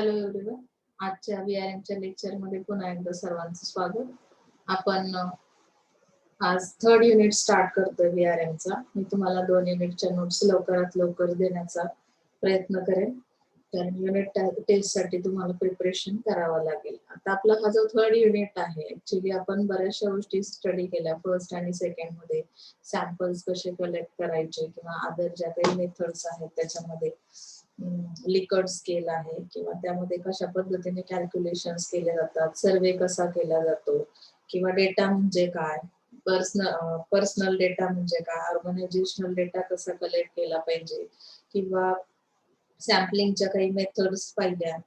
Hello everyone. आजच्या VRMच्या लेक्चरमध्ये पुन्हा एकदा सर्वांचं स्वागत. आपण आज थर्ड युनिट स्टार्ट करतोय VRMचा. मी तुम्हाला 2 युनिटच्या नोट्स लवकरात लवकर देण्याचा प्रयत्न करेन. कारण युनिट टेस्टसाठी तुम्हाला प्रिपरेशन करावं लागेल. आता आपला हा जो थर्ड युनिट आहे, ऍक्च्युली आपण बऱ्याचशा गोष्टी स्टडी केल्या फर्स्ट आणि सेकंड मध्ये. सॅम्पल्स कसे कलेक्ट करायचे किंवा अदर ज्या काही मेथड्स आहेत त्याच्यामध्ये लिकर्ड स्केल आहे किंवा त्यामध्ये कशा पद्धतीने कॅल्क्युलेशन्स केले जातात, सर्वे कसा केला जातो किंवा डेटा म्हणजे काय, पर्सनल डेटा म्हणजे काय, ऑर्गनायझेशनल डेटा कसा कलेक्ट केला पाहिजे किंवा सॅम्पलिंगच्या काही मेथड्स पाहिल्या.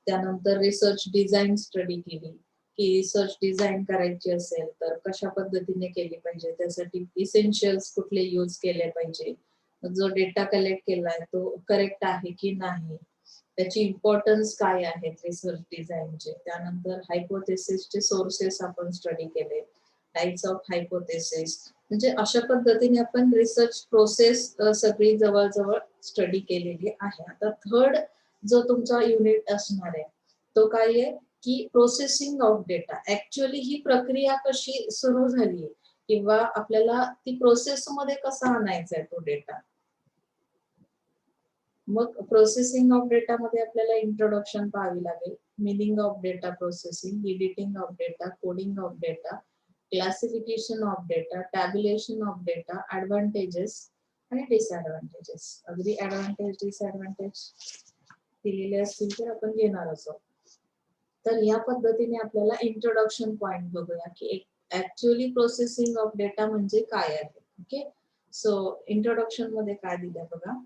त्यानंतर रिसर्च डिझाईन स्टडी केली की रिसर्च डिझाईन करायची असेल तर कशा पद्धतीने केली पाहिजे, त्यासाठी इसेन्शियल्स कुठले यूज केले पाहिजे, जो डेटा कलेक्ट केलाय तो करेक्ट आहे की नाही, त्याची इम्पॉर्टन्स काय आहेत रिसर्च डिझाईनचे. त्यानंतर हायपोथेसिसचे सोर्सेस आपण स्टडी केले, टाइप्स ऑफ हायपोथेसिस. म्हणजे अशा पद्धतीने आपण रिसर्च प्रोसेस सगळी जवळजवळ स्टडी केलेली आहे. आता थर्ड जो तुमचा युनिट असणार आहे तो काय आहे की प्रोसेसिंग ऑफ डेटा. ऍक्च्युअली ही प्रक्रिया कशी सुरू झाली किंवा आपल्याला ती प्रोसेस मध्ये कसा आणायचा आहे तो डेटा. मग प्रोसेसिंग ऑफ डेटा मध्ये आपल्याला इंट्रोडक्शन पाहावी लागेल, meaning of data processing, editing of data, coding of data, classification of data, tabulation of data, advantages आणि डिसएडव्हान्टेजेस. अगदी ऍडव्हान्टेज डिसएडव्हान्टेज दिलेले असतील तर आपण घेणार असो. तर या पद्धतीने आपल्याला इंट्रोडक्शन पॉइंट बघूया की ऍक्च्युअली प्रोसेसिंग ऑफ डेटा म्हणजे काय आहे. ओके, सो इंट्रोडक्शन मध्ये काय दिलं बघा.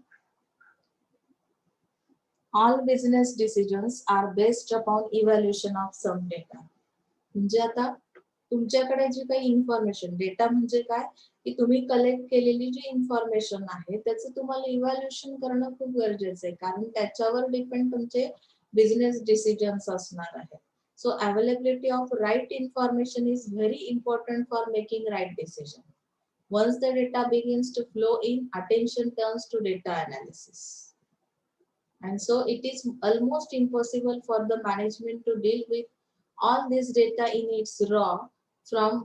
All business decisions are based upon evaluation of some data. म्हणजे आता तुमच्याकडे जी काही इन्फॉर्मेशन, डेटा म्हणजे काय की तुम्ही कलेक्ट केलेली जी इन्फॉर्मेशन आहे त्याचं तुम्हाला इव्हॅल्युएशन करणं खूप गरजेचं आहे, कारण त्याच्यावर डिपेंड तुमचे बिझनेस डिसिजन्स असणार आहेत. So availability of right information is very important for making right decision. Once the data begins to flow in, attention turns to data analysis. And so it is almost impossible for the management to deal with all this data in its raw form.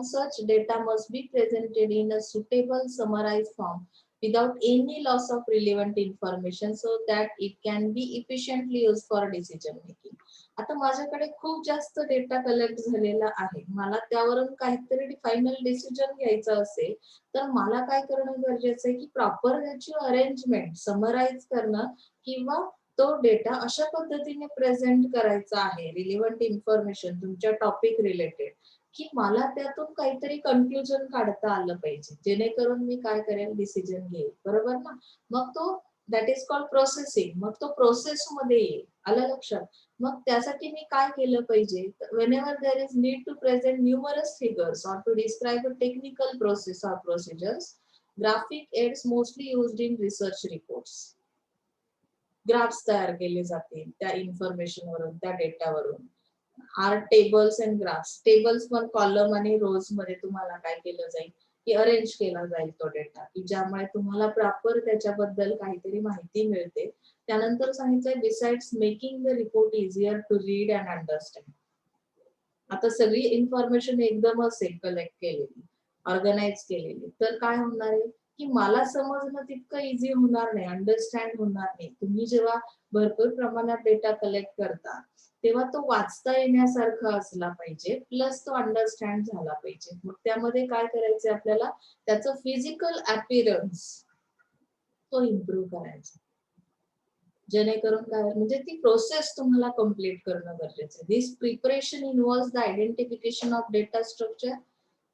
Such data must be presented in a suitable summarized form without any loss of relevant information so that it can be efficiently used for decision making. आता माझ्याकडे खूप जास्त data collect झालेला आहे, मला त्यावरून काहीतरी final decision घ्यायचा असेल तर मला काय करणं गरजेचं आहे की प्रॉपर त्याची अरेंजमेंट समराइज करणं किंवा तो डेटा अशा पद्धतीने प्रेझेंट करायचा आहे, रिलेव्हंट इन्फॉर्मेशन तुमच्या टॉपिक रिलेटेड, की मला त्यातून काहीतरी कन्क्लुजन काढता आलं पाहिजे, जेणेकरून मी काय करेल डिसिजन घेईल. बरोबर ना. मग तो दॅट इज कॉल्ड प्रोसेसिंग. मग तो प्रोसेस मध्ये येईल. आलं लक्षात. मग त्यासाठी मी काय केलं पाहिजे, whenever there is need to present numerous figures or to describe a technical process or procedures, graphic aids mostly used in research reports. Graphs तयार केले जातील त्या इन्फॉर्मेशन वरून, त्या डेटावरून. Are tables and graphs. Tables पण कॉलम आणि rows मध्ये तुम्हाला काय केलं जाईल की अरेंज केला जाईल तो डेटा, की ज्यामुळे तुम्हाला प्रॉपर त्याच्याबद्दल काहीतरी माहिती मिळते. त्यानंतर सांगितलंय besides making the report easier to read and understand. आता सगळी इन्फॉर्मेशन एकदम असेल कलेक्ट केलेली, ऑर्गनाइज केलेली, तर काय होणार आहे की मला समजणं तितकं इझी होणार नाही, अंडरस्टँड होणार नाही. तुम्ही जेव्हा भरपूर प्रमाणात डेटा कलेक्ट करता तेव्हा तो वाचता येण्यासारखा असला पाहिजे, प्लस तो अंडरस्टँड झाला पाहिजे. मग त्यामध्ये काय करायचं आपल्याला, त्याचं फिजिकल अपीअरन्स तो इम्प्रूव्ह करायचा, जेणेकरून काय म्हणजे ती प्रोसेस तुम्हाला कम्प्लीट करणं गरजेचं आहे. This preparation involves the identification of data structure,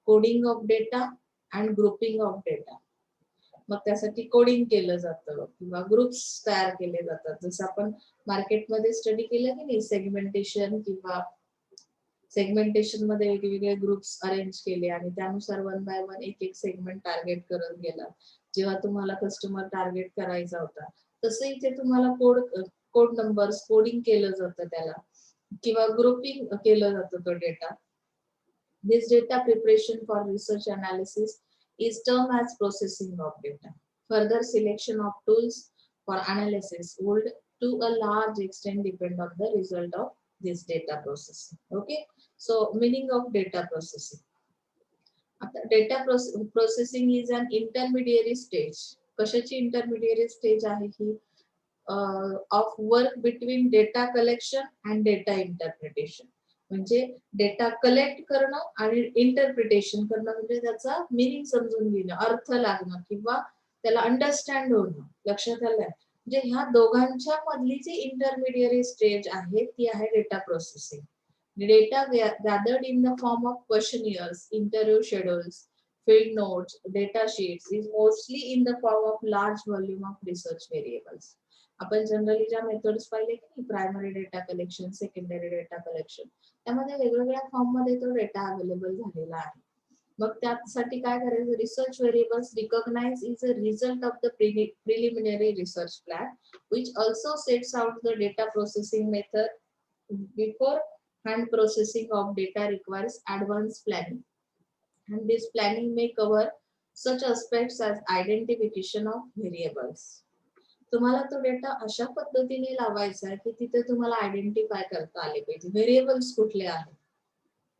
coding of data and grouping of data. मग त्यासाठी कोडिंग केलं जातं किंवा ग्रुप्स तयार केले जातात. जसं आपण मार्केटमध्ये स्टडी केलं की नाही, सेगमेंटेशन किंवा सेगमेंटेशन मध्ये वेगवेगळे ग्रुप्स अरेंज केले आणि त्यानुसार 1 बाय 1 एक एक सेगमेंट टार्गेट करत गेला. जेव्हा तुम्हाला कस्टमर टार्गेट करायचा होता तसं इथे तुम्हाला कोड नंबर्स कोडिंग केलं जातं त्याला, किंवा ग्रुपिंग केलं जातं तो data. This data preparation for research analysis is termed as processing of data. Further selection of tools for analysis would to a large extent depend on the result of this data processing. Okay, so meaning of data processing. Data processing is an intermediary stage. कशाची intermediary stage आहे ही? Of work between data collection and data interpretation. म्हणजे data collect करणं आणि interpretation करणं, म्हणजे त्याचा meaning समजून घेणं, अर्थ लागणं किंवा त्याला अंडरस्टँड होणं. लक्षात आलंय? म्हणजे ह्या दोघांच्या मधली जी इंटरमिडियरी स्टेज आहे ती आहे data processing. Data gathered in the form of questionnaires, interview schedules, field notes, data sheets is mostly in the form of large volume of research variables. आपण जनरली ज्या मेथड्स पाहिले की primary data collection, secondary data collection, त्यामध्ये वेगवेगळ्या form मध्ये तो data available झालेला आहे. मग त्यासाठी काय करायचं? Research variables recognise is a result of the preliminary research plan which also sets out the data processing method. Before hand processing of data requires advanced planning, and this planning may cover such aspects as identification of variables. तुम्हाला तो data अशा पद्धतीने लावायचा आहे की तिथे तुम्हाला identify करता आले पाहिजे व्हेरिएबल्स कुठले आहेत.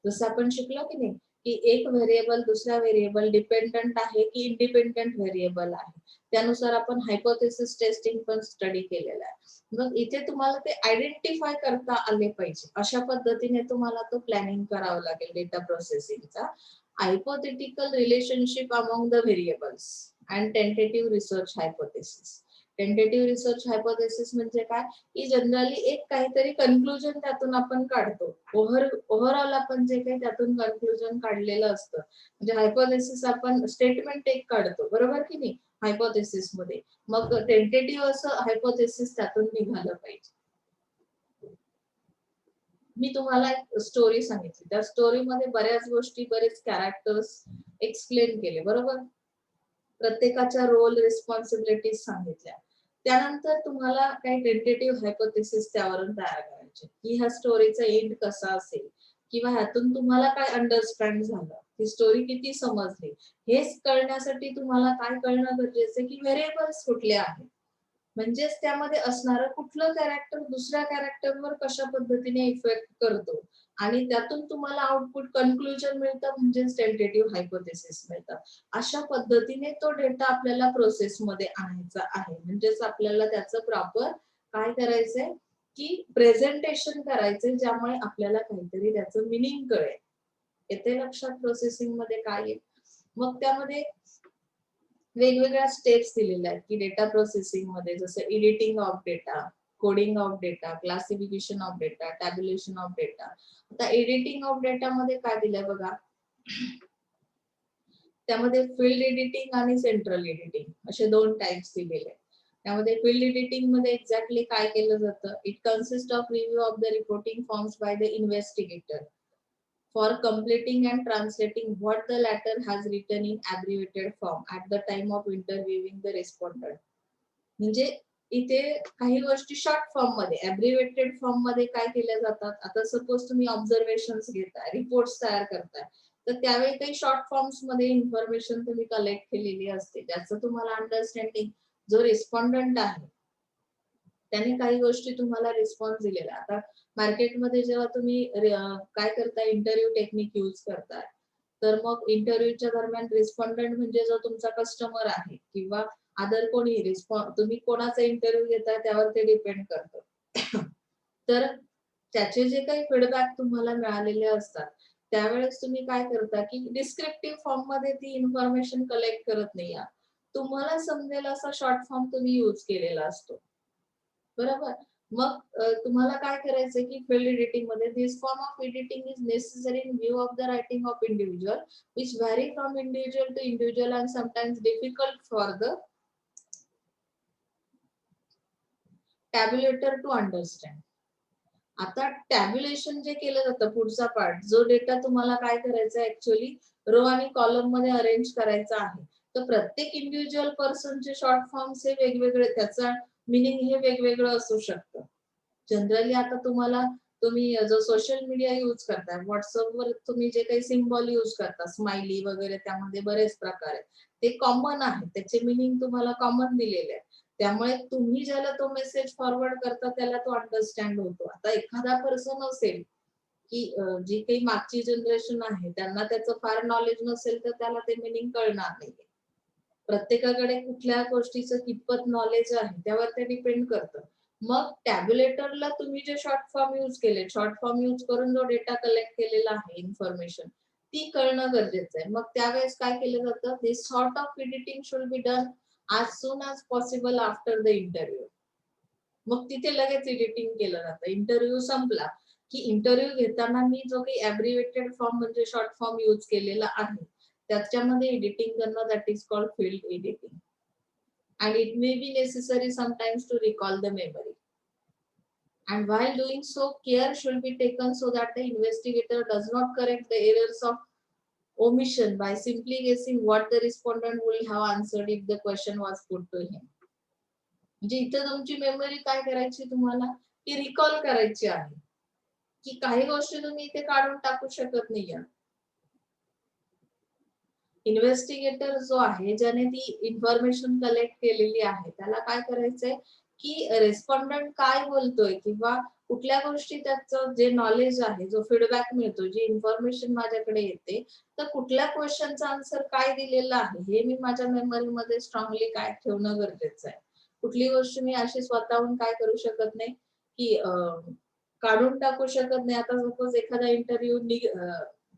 जसं आपण शिकलो की नाही की एक व्हेरिएबल दुसऱ्या व्हेरिएबल डिपेंडंट आहे की इंडिपेंडंट व्हेरिएबल आहे, त्यानुसार आपण हायपोथेसिस टेस्टिंग पण स्टडी केलेला आहे. मग इथे तुम्हाला ते आयडेंटिफाय करता आले पाहिजे, अशा पद्धतीने तुम्हाला तो प्लॅनिंग करावं लागेल डेटा प्रोसेसिंगचा. Hypothetical relationship among the variables and tentative research hypothesis. Tentative research hypothesis म्हणजे काय की जनरली एक काहीतरी कन्क्लुजन त्यातून आपण काढतो. ओव्हरऑल आपण जे काही त्यातून कन्क्लुजन काढलेलं असतं, म्हणजे हायपोथेसिस आपण स्टेटमेंट एक काढतो, बरोबर की नाही हायपोथेसिस मध्ये. मग टेंटेटिव्ह असं हायपोथेसिस त्यातून निघालं पाहिजे. मी तुम्हाला एक स्टोरी सांगितली, त्या स्टोरीमध्ये बऱ्याच गोष्टी, बरेच कॅरेक्टर्स एक्सप्लेन केले, बरोबर. प्रत्येकाच्या रोल रिस्पॉन्सिबिलिटीज सांगितल्या. त्यानंतर तुम्हाला काही टेंटेटिव्ह हायपोथेसिस त्यावरून तयार करायचे की ह्या स्टोरीचा एंड कसा असेल किंवा ह्यातून तुम्हाला काय अंडरस्टँड झालं, ही स्टोरी किती समजली, हेच कळण्यासाठी तुम्हाला काय कळणं गरजेचं की व्हेरिएबल्स कुठले आहेत. म्हणजेच त्यामध्ये असणारं कुठलं कॅरेक्टर दुसऱ्या कॅरेक्टरवर कशा पद्धतीने इफेक्ट करतो आणि त्यातून तुम्हाला आउटपुट कन्क्लुजन मिळतं, म्हणजेच टेंटेटिव्ह हायपोथेसिस मिळतं. अशा पद्धतीने तो डेटा आपल्याला प्रोसेसमध्ये आणायचा आहे. म्हणजेच आपल्याला त्याचं प्रॉपर काय करायचंय की प्रेझेंटेशन करायचंय, ज्यामुळे आपल्याला काहीतरी त्याचं मिनिंग कळेल. येते लक्षात प्रोसेसिंग मध्ये काय आहे. मग त्यामध्ये वेगवेगळ्या स्टेप्स दिलेल्या आहेत की डेटा प्रोसेसिंग मध्ये, जसं editing of data, coding of data, classification of data, tabulation of data. आता एडिटिंग ऑफ डेटा मध्ये काय दिलंय बघा, त्यामध्ये फील्ड एडिटिंग आणि सेंट्रल एडिटिंग असे दोन टाइप्स दिलेले आहेत. त्यामध्ये फील्ड एडिटिंग मध्ये एक्झॅक्टली काय केलं जातं, it consist of review of the reporting forms by the investigator for completing and translating what the latter has written in abbreviated form at the time of interviewing the respondent. म्हणजे इथे काही गोष्टी short form मध्ये, अब्रिव्हिएटेड form मध्ये काय केल्या जातात. आता सपोज तुम्ही ऑब्झर्वेशन्स घेताय, रिपोर्ट्स तयार करताय, तर त्यावेळी काही शॉर्ट फॉर्म्स मध्ये इन्फॉर्मेशन तुम्ही कलेक्ट केलेली असते, ज्याचं तुम्हाला अंडरस्टँडिंग जो रिस्पॉन्डंट आहे त्याने काही गोष्टी तुम्हाला रिस्पॉन्स दिलेला. आता मार्केटमध्ये जेव्हा तुम्ही काय करताय, इंटरव्ह्यू टेक्निक यूज करताय, तर मग इंटरव्ह्यूच्या दरम्यान रिस्पॉन्डंट म्हणजे जो तुमचा कस्टमर आहे किंवा अदर कोणी, तुम्ही कोणाचा इंटरव्ह्यू घेताय त्यावर ते डिपेंड करतं. तर त्याचे जे काही फीडबॅक तुम्हाला मिळालेले असतात त्यावेळेस तुम्ही काय करता की डिस्क्रिप्टिव्ह फॉर्म मध्ये ती इन्फॉर्मेशन कलेक्ट करत नाही, तुम्हाला समजेल असा शॉर्ट फॉर्म तुम्ही यूज केलेला असतो, बरोबर. मग तुम्हाला काय करायचं की फील्ड एडिटिंग मध्ये this form of editing is necessary in view of the writing of individual which vary from individual to individual and sometimes difficult for the tabulator to understand. आता टॅब्युलेशन जे केलं जातं, पुढचा पार्ट, जो data तुम्हाला काय करायचा आहे ऍक्च्युअली रो आणि कॉलम मध्ये अरेंज करायचा आहे. तर प्रत्येक इंडिव्हिज्युअल पर्सनचे शॉर्ट फॉर्म्स हे वेगवेगळे, त्याचा मिनिंग हे वेगवेगळं असू शकतं. जनरली आता तुम्ही जो सोशल मीडिया यूज करताय, व्हॉट्सअपवर तुम्ही जे काही सिम्बॉल यूज करता, स्माइली वगैरे, त्यामध्ये बरेच प्रकार आहेत, ते कॉमन आहे, त्याचे मिनिंग तुम्हाला कॉमन दिलेले आहे. त्यामुळे तुम्ही ज्याला तो मेसेज फॉरवर्ड करता त्याला तो अंडरस्टँड होतो. आता एखादा पर्सन असेल की जी काही मागची जनरेशन आहे त्यांना त्याचं फार नॉलेज नसेल तर त्याला ते मिनिंग कळणार नाही. प्रत्येकाकडे कुठल्या गोष्टीचं कितपत नॉलेज आहे त्यावर ते डिपेंड करतं. मग टॅब्युलेटरला तुम्ही जे शॉर्ट फॉर्म यूज केले, शॉर्ट फॉर्म यूज करून जो डेटा कलेक्ट केलेला आहे इन्फॉर्मेशन ती कळणं गरजेचं आहे. मग त्यावेळेस काय केलं जातं, this sort of editing should be done as soon as possible after the interview. मग तिथे लगेच एडिटिंग केलं जातं. इंटरव्ह्यू संपला की इंटरव्ह्यू घेताना मी जो काही ॲब्रिव्हिएटेड फॉर्म म्हणजे शॉर्ट फॉर्म यूज केलेला आहे त्याच्यामध्ये एडिटिंग करणं that is called field editing. And it may be necessary sometimes to recall the memory. And while doing so, care should be taken so that the investigator does not correct the errors of omission by simply guessing what the respondent will have answered if the question was put to him. म्हणजे इथं तुमची memory काय करायची तुम्हाला की recall करायची आहे की काही गोष्टी तुम्ही इथे काढून टाकू शकत नाही. इन्व्हेस्टिगेटर जो आहे ज्याने ती इन्फॉर्मेशन कलेक्ट केलेली आहे त्याला काय करायचंय की रेस्पॉन्डंट काय बोलतोय किंवा कुठल्या गोष्टी त्याचं जे नॉलेज आहे जो फीडबॅक मिळतो जी इन्फॉर्मेशन माझ्याकडे येते तर कुठल्या क्वेश्चनचा आन्सर काय दिलेला आहे हे मी माझ्या मेमरीमध्ये स्ट्रॉंगली काय ठेवणं गरजेचं आहे. कुठली गोष्ट मी अशी स्वतःहून काय करू शकत नाही की काढून टाकू शकत नाही. आता सपोज एखादा इंटरव्ह्यू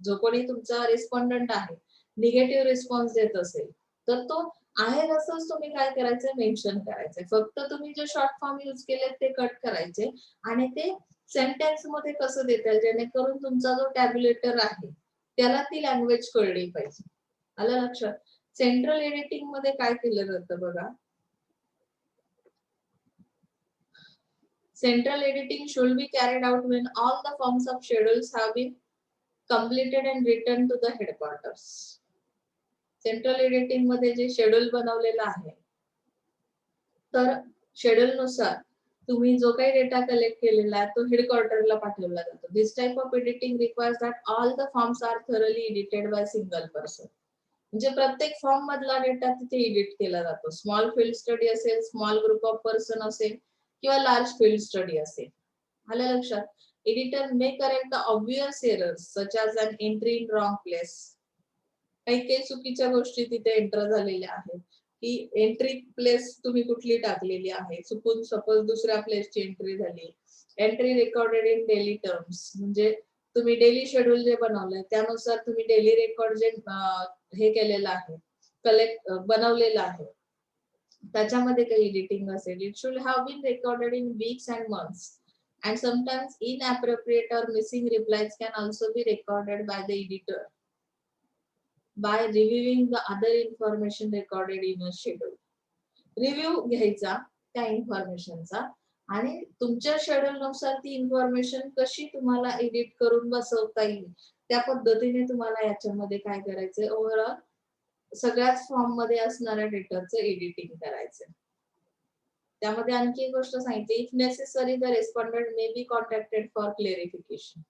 जो कोणी तुमचा रिस्पॉन्डंट आहे निगेटिव्ह रिस्पॉन्स देत असेल तर तो आहे तसंच तुम्ही काय करायचंय मेन्शन करायचंय. फक्त तुम्ही जे शॉर्ट फॉर्म यूज केले ते कट करायचे आणि ते सेंटेन्स मध्ये कसं देता येईल जेणेकरून तुमचा जो टॅब्युलेटर आहे त्याला ती लँग्वेज कळली पाहिजे. आलं लक्षात. सेंट्रल एडिटिंग मध्ये काय केलं जातं बघा. Central editing should be carried out when all the forms of schedules have been completed and returned to the headquarters. Central editing मध्ये जे शेड्यूल बनवलेलं आहे तर शेड्यूल नुसार तुम्ही जो काही डेटा कलेक्ट केलेला आहे तो हेडक्वार्टरला पाठवला जातो. This type of editing requires that all the forms are thoroughly edited by single person. म्हणजे प्रत्येक फॉर्म मधला डेटा तिथे एडिट केला जातो. स्मॉल फील्ड स्टडी असेल, स्मॉल ग्रुप ऑफ पर्सन असेल किंवा लार्ज फील्ड स्टडी असेल. आलं लक्षात. Editor may correct the obvious errors such as an entry in wrong place. काही काही चुकीच्या गोष्टी तिथे एंटर झालेल्या आहेत की एंट्री प्लेस तुम्ही कुठली टाकलेली आहे चुकून सपोज दुसऱ्या प्लेसची एंट्री झाली. Entry recorded in daily terms म्हणजे तुम्ही डेली शेड्यूल जे बनवलंय त्यानुसार तुम्ही डेली रेकॉर्ड जे हे केलेलं आहे कलेक्ट बनवलेलं आहे त्याच्यामध्ये काही एडिटिंग असेल. It should have been recorded in weeks and months and sometimes inappropriate or missing replies can also be recorded by the editor by reviewing the other information recorded in a schedule. Review घ्यायचा त्या इन्फॉर्मेशनचा आणि तुमच्या schedule नुसार ती information कशी तुम्हाला edit करून बसवता येईल त्या पद्धतीने तुम्हाला याच्यामध्ये काय करायचंय ओव्हरऑल सगळ्याच फॉर्म मध्ये असणाऱ्या डेटाचं एडिटिंग करायचंय. त्यामध्ये आणखी एक गोष्ट सांगितली. If necessary the respondent may be contacted for clarification.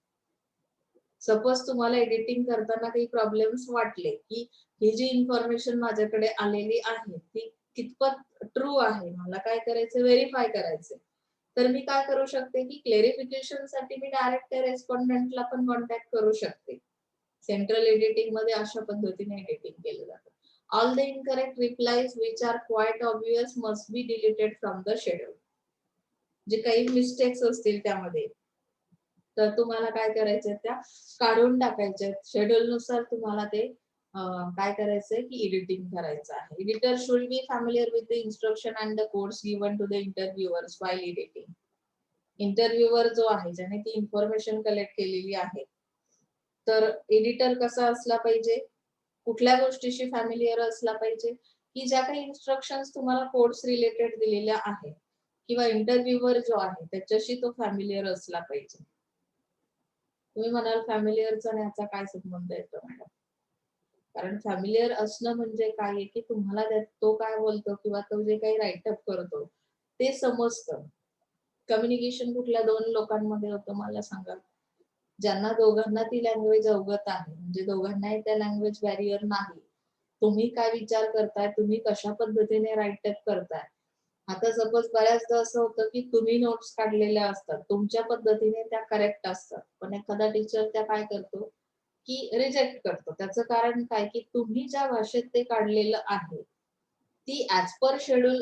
Suppose तुम्हाला एडिटिंग करताना काही प्रॉब्लेम्स वाटले की ही जी इन्फॉर्मेशन माझ्याकडे आलेली आहे ती कितपत ट्रू आहे मला काय करायचं व्हेरीफाय करायचं तर मी काय करू शकते की क्लेरिफिकेशन साठी मी डायरेक्ट त्या रेस्पॉन्डंटला पण कॉन्टॅक्ट करू शकते. सेंट्रल एडिटिंग मध्ये अशा पद्धतीने एडिटिंग केलं जातं. All the incorrect replies which are quite obvious must be deleted from the schedule. जे काही मिस्टेक्स असतील त्यामध्ये तर तुम्हाला काय करायचंय त्या काढून टाकायच्या. शेड्यूल नुसार तुम्हाला ते काय करायचंय की एडिटिंग करायचं आहे. Editor should be familiar with the instruction and the codes given to the interviewers while editing. Interviewer जो आहे ज्याने ती इन्फॉर्मेशन कलेक्ट केलेली आहे तर एडिटर कसा असला पाहिजे कुठल्या गोष्टीशी फॅमिलियर असला पाहिजे की ज्या काही इन्स्ट्रक्शन्स तुम्हाला कोड्स रिलेटेड दिलेल्या आहेत किंवा इंटरव्ह्युअर जो आहे त्याच्याशी तो फॅमिलियर असला पाहिजे. तुम्ही म्हणाल फॅमिलियरचा आणि याचा काय संबंध येतो मॅडम. कारण फॅमिलियर असणं म्हणजे काय आहे की तुम्हाला तो काय बोलतो किंवा तो जे काही राईटअप करतो ते समजतं. कम्युनिकेशन कुठल्या दोन लोकांमध्ये होतं मला सांगा. ज्यांना दोघांना ती लँग्वेज अवगत आहे म्हणजे दोघांनाही त्या लँग्वेज बॅरियर नाही. तुम्ही काय विचार करताय तुम्ही कशा पद्धतीने राईटअप करताय आता सपोज बऱ्याचदा असं होतं की तुम्ही नोट्स काढलेल्या असतात, तुमच्या पद्धतीने त्या करेक्ट असतात, पण एखादा टीचर त्या काय करतो की रिजेक्ट करतो. त्याचं कारण काय की तुम्ही ज्या भाषेत ते काढलेलं आहे ती ऍज पर शेड्यूल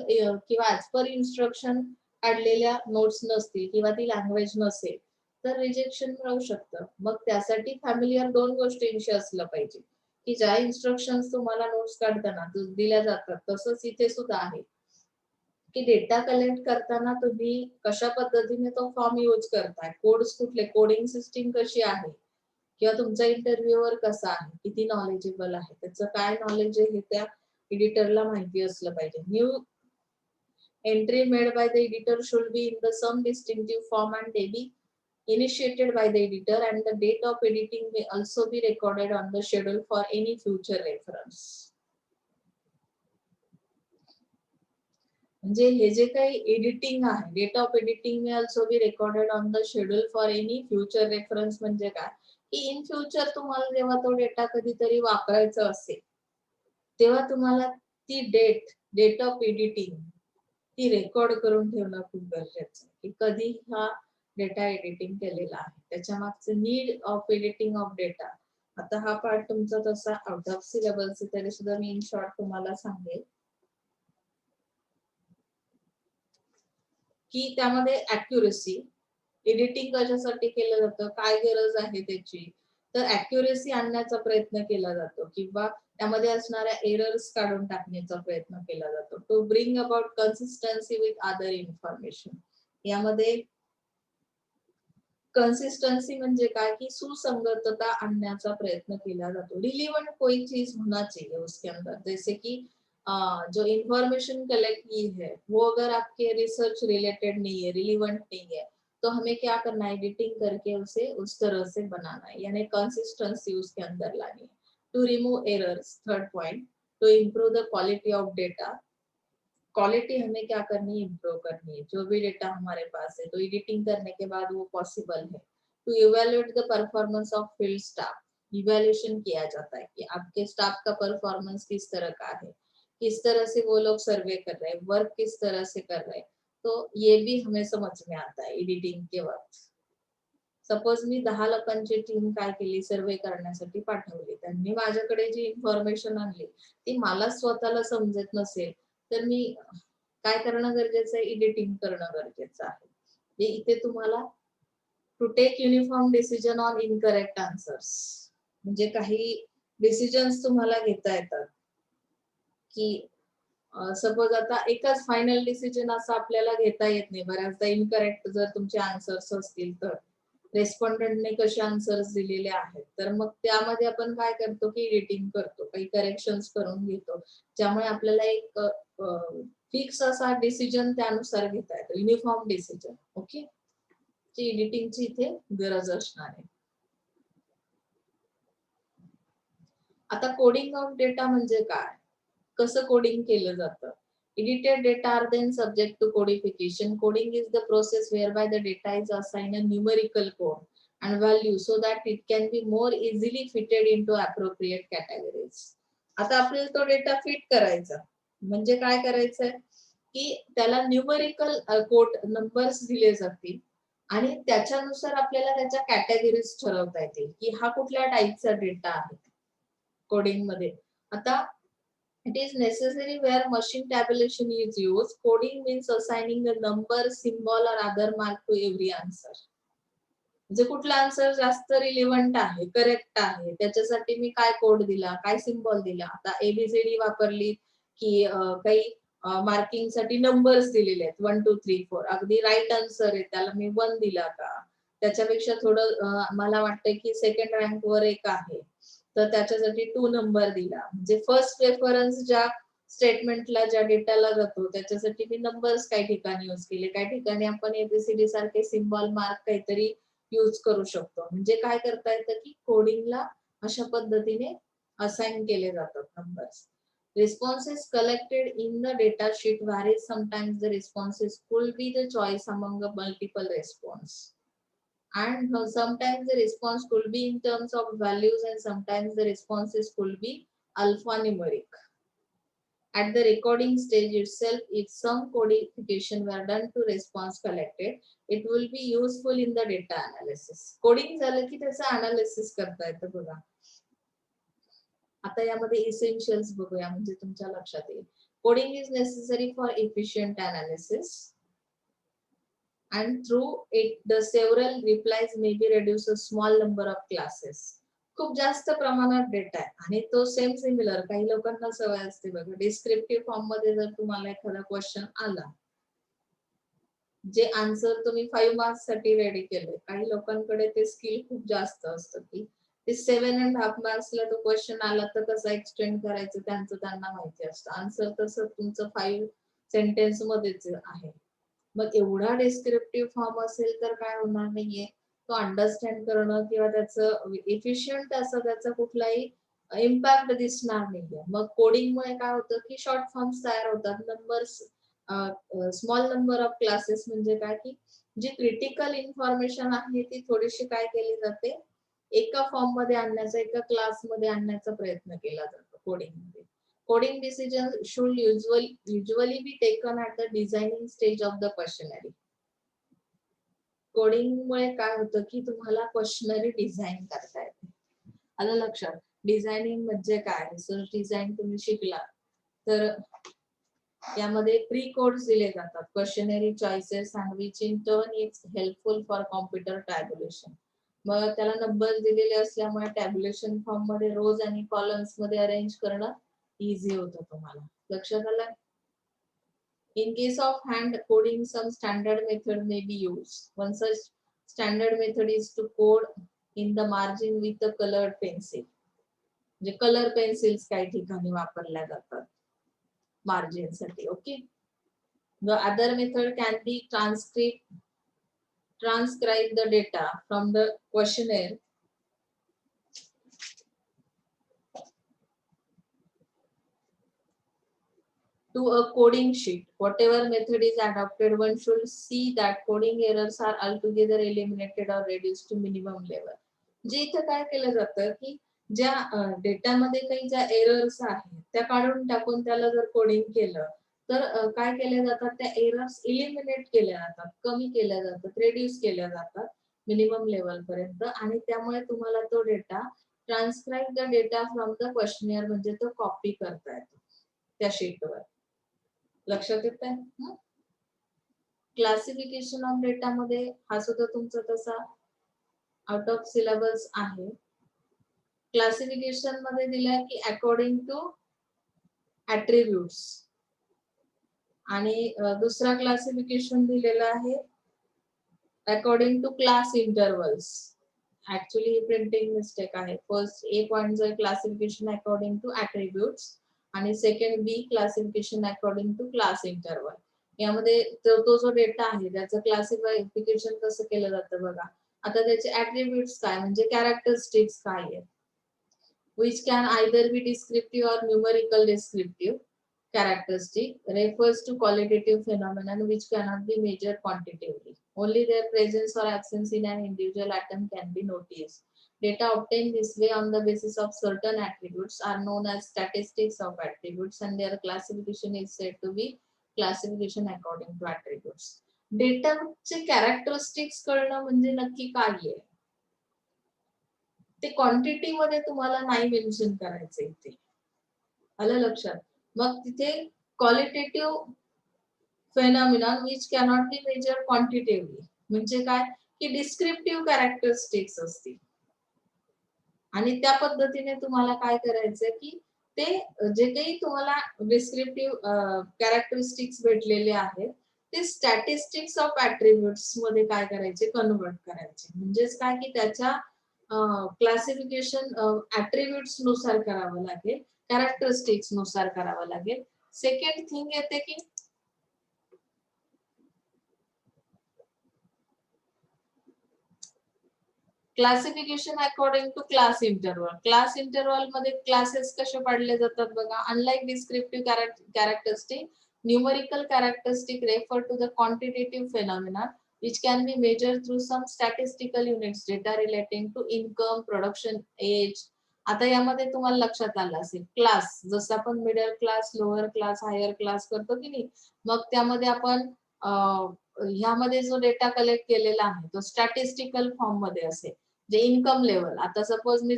किंवा ऍज पर इन्स्ट्रक्शन काढलेल्या नोट्स नसतील किंवा ती लँग्वेज नसेल तर रिजेक्शन मिळू शकतं. मग त्यासाठी फॅमिलीयर दोन गोष्टींशी असलं पाहिजे की ज्या इन्स्ट्रक्शन्स तुम्हाला नोट्स काढताना दिल्या जातात तसंच इथे सुद्धा आहे की डेटा कलेक्ट करताना तुम्ही कशा पद्धतीने तो फॉर्म यूज करताय, कोड्स कुठले, कोडिंग सिस्टीम कशी आहे किंवा तुमचा इंटरव्ह्यूअर कसा आहे, किती नॉलेजेबल आहे, त्याचं काय नॉलेज आहे हे त्या एडिटरला माहिती असलं पाहिजे. New entry made by the editor should be in the some distinctive form and may be initiated by the editor, and the date of editing may also be recorded on the schedule for any future reference. म्हणजे हे जे काही editing आहे, date of editing may also be recorded on the schedule for any future reference. म्हणजे काय की in future तुम्हाला जेव्हा तो डेटा कधीतरी वापरायचा असेल तेव्हा तुम्हाला ती डेट ऑफ एडिटिंग ती रेकॉर्ड करून ठेवणं खूप गरजेचं आहे की कधी हा डेटा एडिटिंग केलेला आहे, त्याच्या मागचं need of editing of data. आता हा पार्ट तुमचा तसा आउट ऑफ सिलेबस तरी सुद्धा मी इन शॉर्ट तुम्हाला सांगेल की त्यामध्ये अॅक्युरेसी, एडिटिंग कशासाठी केलं जातं, काय गरज आहे त्याची, तर अॅक्युरेसी आणण्याचा प्रयत्न केला जातो किंवा त्यामध्ये असणाऱ्या एरर्स काढून टाकण्याचा प्रयत्न केला जातो. To bring about consistency with other information. यामध्ये कंसिस्टेंसी म्हणजे काय कि सुसंगतता आणण्याचा प्रयत्न केला जातो. रिलीवेंट कोई चीज होना चाहिए उसके अंदर, जैसे कि जो इंफॉर्मेशन कलेक्ट की है वो अगर आपके रिसर्च रिलेटेड नहीं है, रिलीवेंट नहीं है, तो हमें क्या करना है, एडिटिंग करके उसे उस तरह से बनाना है, यानी कंसिस्टेंसी उसके अंदर लानी है. To remove errors, third point, to improve the quality of data. Quality हमें क्या करनी है, इम्प्रूव करनी है. जो भी डेटा हमारे पास है तो एडिटिंग करने के बाद वो पॉसिबल है. To evaluate the performance of field staff. Evaluation किया जाता है कि आपके स्टाफ का परफॉर्मेंस किस तरह का है, किस तरह से वो लोग सर्वे कर रहे हैं, वर्क किस तरह से कर रहे हैं, तो ये भी हमें समझ में आता है एडिटिंग के वक्त. सपोज मी 10 लोकांची टीम काय केली, सर्वे करण्यासाठी पाठवली, त्यांनी माझ्याकडे जी इन्फॉर्मेशन आणली ती मला स्वतःला समजत नसेल तर मी काय करणं गरजेचं आहे, एडिटिंग करणं गरजेचं आहे. हे इथे तुम्हाला to take uniform decision on incorrect answers, म्हणजे काही डिसिजन्स तुम्हाला घेता येतात की सपोज आता एकच फायनल डिसिजन असं आपल्याला घेता येत नाही, बऱ्याचदा इनकरेक्ट जर तुमचे आन्सर्स असतील तर रेस्पॉन्डंटने कसे आन्सर्स दिलेले आहेत, तर मग त्यामध्ये आपण काय करतो की एडिटिंग करतो, काही करेक्शन्स करून घेतो, ज्यामुळे आपल्याला एक फिक्स असा डिसिजन त्यानुसार घेता येतो, युनिफॉर्म डिसिजन. ओके, ची एडिटिंगची इथे गरज असणार आहे. आता कोडिंग ऑफ डेटा म्हणजे काय, कसं कोडिंग केलं जातं. Edited data are then subject to codification. Coding is the process whereby the data is assigned a numerical code and value so that it can be more easily fitted into appropriate categories. आता आपल्याला तो data fit करायचा म्हणजे काय करायचंय की त्याला numerical code numbers दिले जातील आणि त्याच्यानुसार आपल्याला त्याच्या कॅटेगरीज ठरवता येतील की हा कुठल्या टाईपचा डेटा आहे कोडिंग मध्ये. आता it is necessary where machine tabulation is used. Coding means assigning a number, symbol or other mark to every answer. म्हणजे कुठला आन्सर जास्त रिलेव्हंट आहे, करेक्ट आहे, त्याच्यासाठी मी काय कोड दिला, काय सिम्बॉल दिला. आता एबीसीडी वापरली की काही मार्किंग साठी नंबर्स दिलेले आहेत 1 2 3 4, अगदी राईट आन्सर आहे त्याला मी 1 दिला का, त्याच्यापेक्षा थोडं मला वाटतं की सेकंड रँक वर एक आहे तर त्याच्यासाठी 2 नंबर दिला. म्हणजे फर्स्ट रेफरन्स ज्या स्टेटमेंटला ज्या डेटाला जातो त्याच्यासाठी मी नंबर्स काही ठिकाणी यूज केले, काही ठिकाणी आपण एबीसीडी सारखे सिम्बॉल मार्क काहीतरी यूज करू शकतो. म्हणजे काय करता येतं की कोडिंगला अशा पद्धतीने असाइन केले जातात numbers. Responses collected in the data sheet varies. Sometimes the responses could be the choice among a multiple response. And sometimes the response could be in terms of values and sometimes the responses could be alphanumeric. At the recording stage itself, if some codification were done to response collected, it will be useful in the data analysis. Coding झालं की त्याचं analysis करता येतं बघा. आता यामध्ये essentials बघूया म्हणजे तुमच्या लक्षात येईल. Coding is necessary for efficient analysis and through it the several replies may be reduced a small number of classes. खूप जास्त प्रमाणात डेटा आहे आणि तो सेम सिमिलर काही लोकांना सवय असते बघा. डिस्क्रिप्टिव्ह फॉर्म मध्ये जर तुम्हाला एखादा क्वेश्चन आला, जे आन्सर तुम्ही 5 मार्क्स साठी रेडी केले, काही लोकांकडे ते स्किल खूप जास्त असतं की ते 7.5 मार्क्सला तो क्वेश्चन आला तर कसा एक्सटेंड करायचं त्यांचं त्यांना माहिती असतं. आन्सर तसं तुमचं 5 सेंटेन्स मध्येच आहे. मग एवढा डिस्क्रिप्टिव्ह फॉर्म असेल तर काय होणार नाहीये, तो अंडरस्टँड करणं किंवा त्याचं एफिशियंट असं त्याचा कुठलाही इम्पॅक्ट दिसणार नाहीये. मग कोडिंगमुळे काय होतं की शॉर्ट फॉर्म्स तयार होतात. Numbers small number of classes म्हणजे काय की जी क्रिटिकल इन्फॉर्मेशन आहे ती थोडीशी काय केली जाते, एका फॉर्म मध्ये आणण्याचा, एका क्लास मध्ये आणण्याचा प्रयत्न केला जातो कोडिंग मध्ये. Coding decisions should usually be taken at the designing stage of the questionnaire. Coding मुळे काय होतं की तुम्हाला क्वेश्चनरी डिझाइन करता येते. आलं लक्षात? डिझायनिंग म्हणजे काय? रिसर्च डिझाइन तुम्ही शिकला तर यामध्ये प्री कोड्स दिले जातात. Questionnaire choices and which in turn is helpful for computer tabulation. मग त्याला नंबर दिलेले असल्यामुळे टॅब्युलेशन फॉर्म मध्ये रोज आणि कॉलम्स मध्ये अरेंज करणं इझी होतं तुम्हाला. लक्षात आलं? In case of hand coding, some standard method may be used. One such standard method is to code in the margin with a colored pencil. म्हणजे कलर पेन्सिल्स काही ठिकाणी वापरल्या जातात मार्जिन साठी. Okay. The other method can be transcribe the data from the questionnaire to a coding sheet. Whatever method is adopted, one should see that coding errors are altogether eliminated or reduced to minimum level. जे इथं काय केलं जातं की ज्या डेटामध्ये काही ज्या एरर्स आहेत त्या काढून टाकून त्याला जर कोडिंग केलं तर काय केले जातात, त्या एरर्स इलिमिनेट केल्या जातात, कमी केल्या जातात, रेड्यूस केल्या जातात मिनिमम लेवल पर्यंत. आणि त्यामुळे तुम्हाला तो data transcribe the data from the questionnaire म्हणजे तो कॉपी करता येतो त्या शीटवर. लक्षात येत आहे? क्लासिफिकेशन ऑफ डेटा मध्ये हा सुद्धा तुमचा तसा आउट ऑफ सिलेबस आहे. क्लासिफिकेशन मध्ये दिलाय की अकॉर्डिंग टू ऍट्रिब्यूट्स आणि दुसरा क्लासिफिकेशन दिलेला आहे according to class intervals. Actually printing mistake आहे. फर्स्ट ए पॉइंट जो क्लासिफिकेशन अकॉर्डिंग टू ऍट्रिब्यूट्स आणि second B classification according to class interval. यामध्ये तो जो डेटा आहे त्याचं क्लासिफिकेशन कसं केलं जातं बघा. आता त्याचे ऍट्रिब्यूट्स काय म्हणजे कॅरेक्टरिस्टिक्स काय आहेत, which can either be descriptive or numerical descriptive. Characteristic refers to qualitative phenomenon which cannot be measured quantitatively. Only their presence or absence in an individual atom can be noticed. Data obtained this way on the basis of certain attributes are known as statistics of attributes and their classification is said to be classification according to attributes. डेटाचे characteristics कळणं म्हणजे नक्की काय आहे ते quantity मध्ये तुम्हाला नाही मेन्शन करायचं इथे. आलं लक्षात? मग तिथे qualitative phenomenon which cannot be measured quantitatively म्हणजे काय की डिस्क्रिप्टिव्ह कॅरेक्टरिस्टिक्स असतील आणि त्या पद्धतीने तुम्हाला काय करायचंय की ते जे काही तुम्हाला डिस्क्रिप्टिव्ह कॅरेक्टरिस्टिक्स भेटलेले आहेत ते स्टॅटिस्टिक्स ऑफ ऍट्रिब्यूट्स मध्ये काय करायचे, कन्वर्ट करायचे. म्हणजेच काय की त्याच्या क्लासिफिकेशन ऍट्रिब्यूट्स नुसार करावं लागेल, कॅरेक्टरिस्टिक्स नुसार करावं लागेल. सेकंड थिंग येते की classification according to class interval. Class interval मध्ये क्लासेस कसे पाडले जातात बघा. Unlike descriptive characteristic, numerical characteristic refer to the quantitative phenomena which can be measured through some statistical units, data relating to income, production, age, आता यामध्ये तुम्हाला लक्षात आलं असेल क्लास, जसं आपण middle class, lower class, higher class करतो की नाही, मग त्यामध्ये आपण ह्यामध्ये जो डेटा कलेक्ट केलेला आहे तो स्टॅटिस्टिकल फॉर्म मध्ये असेल. जे इन्कम लेवल, आता सपोज मी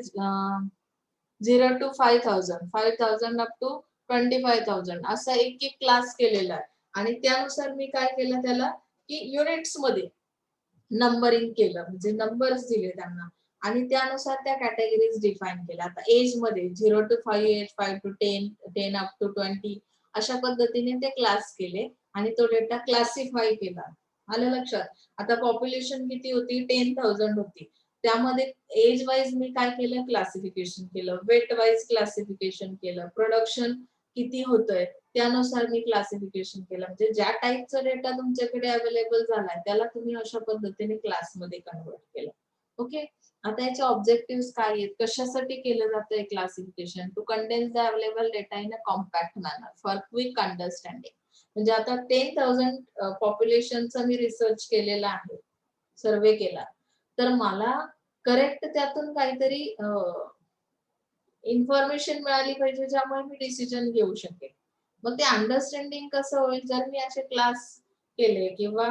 0 to 5,000, 5,000 अप टू 25,000 असा एक एक क्लास केलेला आहे. आणि त्यानुसार मी काय केलं त्याला, की युनिट्स मध्ये नंबरिंग केलं, म्हणजे नंबर्स दिले त्यांना आणि त्यानुसार त्या कॅटेगरीज डिफाईन केल्या. आता एज मध्ये 0 to 5 age, 5 to 10, 10 up to 20 अशा पद्धतीने ते क्लास केले आणि तो डेटा क्लासिफाय केला. आलं लक्षात? आता पॉप्युलेशन किती होती? 10,000 होती. त्यामध्ये एज वाईज मी काय केलं? क्लासिफिकेशन केलं. वेट वाईज क्लासिफिकेशन केलं. प्रोडक्शन किती होतंय त्यानुसार मी क्लासिफिकेशन केलं. म्हणजे ज्या टाईपचा डेटा तुमच्याकडे अवेलेबल झालाय त्याला तुम्ही अशा पद्धतीने क्लासमध्ये कन्वर्ट केलं. ओके. आता याचे ऑब्जेक्टिव्ह काय आहेत? कशासाठी केलं जातं classification? To condense the available data in a compact manner for quick understanding. म्हणजे आता 10,000 पॉप्युलेशनचा मी रिसर्च केलेला आहे, सर्वे केला, तर मला करेक्ट त्यातून काहीतरी इन्फॉर्मेशन मिळाली पाहिजे ज्यामुळे मी डिसिजन घेऊ शकेल. मग ते अंडरस्टँडिंग कसं होईल? जर मी असे क्लास केले किंवा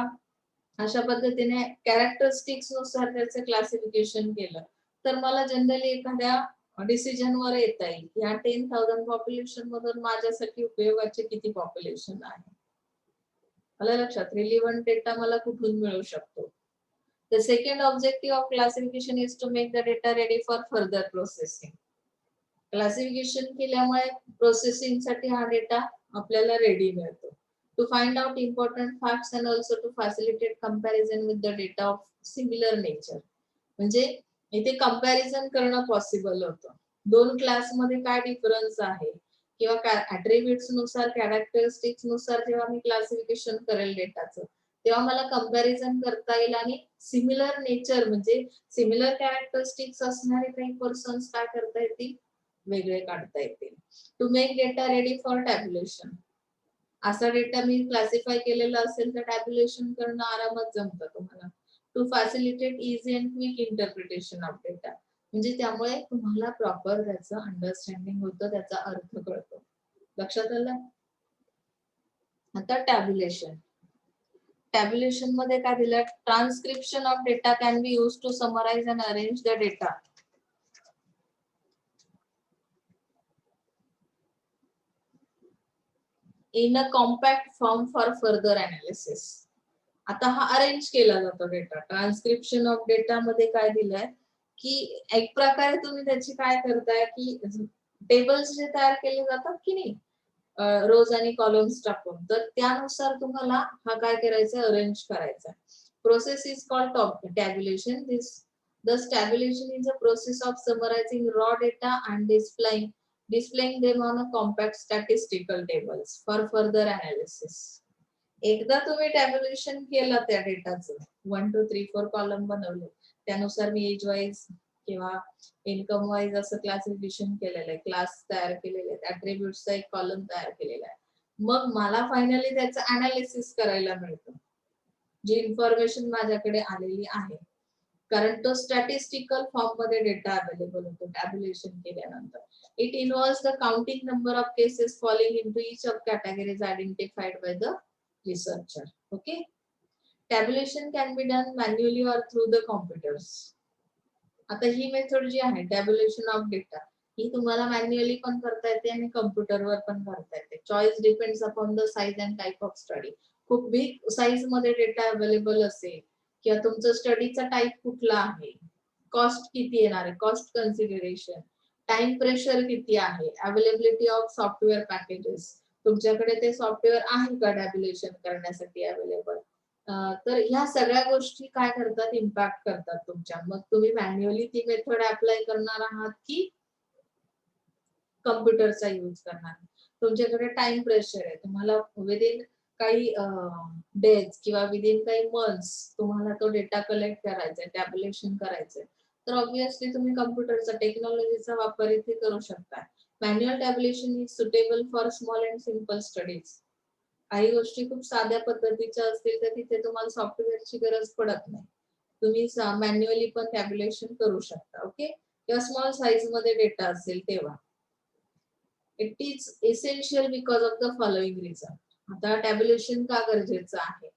अशा पद्धतीने कॅरेक्टरिस्टिक्स नुसार त्याचं क्लासिफिकेशन केलं, तर मला जनरली एखाद्या डिसिजन वर येता येईल. या 10,000 पॉप्युलेशन मधून माझ्यासाठी उपयोगाचे किती पॉप्युलेशन आहे. मला लक्षात, रिलिव्हंट डेटा मला कुठून मिळू शकतो. The second objective of classification is to make the data ready for further processing. Classification केल्यामुळे प्रोसेसिंग साठी हा डेटा आपल्याला रेडी मिळतो. To find out important facts and also to facilitate comparison with the data of similar nature. म्हणजे इथे comparison करणं possible होतं. दोन क्लास मध्ये काय डिफरन्स आहे किंवा ऍट्रिब्यूट्स नुसार, कॅरेक्टरिस्टिक्स नुसार जेव्हा मी क्लासिफिकेशन करेल डेटाचं, तेव्हा मला कंपॅरिझन करता येईल आणि सिमिलर नेचर म्हणजे सिमिलर कॅरेक्टरिस्टिक्स असणारे काही पर्सन्स काय करता येतील? वेगळे काढता येतील. To make data ready for tabulation. असा डेटा मी क्लासिफाय केलेला असेल तर टॅब्युलेशन करणं आरामात जमतं तुम्हाला. To facilitate easy and quick interpretation of data. म्हणजे त्यामुळे तुम्हाला प्रॉपर त्याचं अंडरस्टँडिंग होतं, त्याचा अर्थ कळतो. लक्षात आलं? आता टॅब्युलेशन. टॅब्युलेशन मध्ये काय दिलं? Transcription of data can be use to summarise and arrange the data in a compact form for further analysis. आता हा अरेंज केला जातो डेटा. ट्रान्सक्रिप्शन ऑफ डेटा मध्ये काय दिलंय की एक प्रकारे तुम्ही त्याची काय करताय की टेबल्स जे तयार केले जातात की नाही, रोज आणि कॉलम्स टाकून, तर त्यानुसार तुम्हाला हा काय करायचा? अरेंज करायचा. Process is called tabulation. Thus tabulation is a process of summarizing raw data and displaying them on a compact statistical tables for further analysis. एकदा तुम्ही टॅब्युलेशन केलं त्या डेटाचं, 1 2 3 4 कॉलम बनवले, त्यानुसार मी एज वाईज किंवा इन्कम वाईज असं classification केलेलं आहे, क्लास तयार केलेले आहेत, ऍट्रिब्यूट्सचा एक कॉलम तयार केलेला आहे. मग मला फायनली त्याचं अनालिसिस करायला मिळतं, जी इन्फॉर्मेशन माझ्याकडे आलेली आहे, कारण तो स्टॅटिस्टिकल फॉर्म मध्ये डेटा अवेलेबल होतो टॅब्युलेशन केल्यानंतर. It involves the counting number of cases falling into each of categories identified by the researcher. Okay. Tabulation can be done manually or through the computers. आता ही method जी आहे tabulation of data, ही तुम्हाला manually पण करता येते आणि कम्प्युटरवर पण करता येते. Choice depends upon the size and type of study. खूप बिग साइज मध्ये डेटा अवेलेबल असेल किंवा तुमचं स्टडीचा टाइप कुठला आहे, कॉस्ट किती येणार आहे, कॉस्ट कन्सिडरेशन, टाइम प्रेशर किती आहे, अवेलेबिलिटी ऑफ सॉफ्टवेअर पॅकेजेस, तुमच्याकडे ते सॉफ्टवेअर आहे का टॅब्युलेशन करण्यासाठी अवेलेबल, तर ह्या सगळ्या गोष्टी काय करतात? इम्पॅक्ट करतात तुमच्या. मग तुम्ही मॅन्युअली ती मेथड अप्लाय करणार आहात की कम्प्युटरचा यूज करणार? तुमच्याकडे टाइम प्रेशर आहे, तुम्हाला विदिन काही डेज किंवा विदिन काही मंथ्स तुम्हाला तो डेटा कलेक्ट करायचा आहे, टॅब्युलेशन करायचंय, तर ऑब्विसली तुम्ही कम्प्युटरचा, टेक्नॉलॉजीचा वापर इथे करू शकता. Manual tabulation is suitable for small and simple studies. काही गोष्टी खूप साध्या पद्धतीच्या असतील तर तिथे तुम्हाला सॉफ्टवेअरची गरज पडत नाही, तुम्ही मॅन्युअली पण टॅब्युलेशन करू शकता. ओके. किंवा स्मॉल साईज मध्ये डेटा असेल तेव्हा. It is essential because of the following reason. आता टॅब्युलेशन का गरजेचं आहे?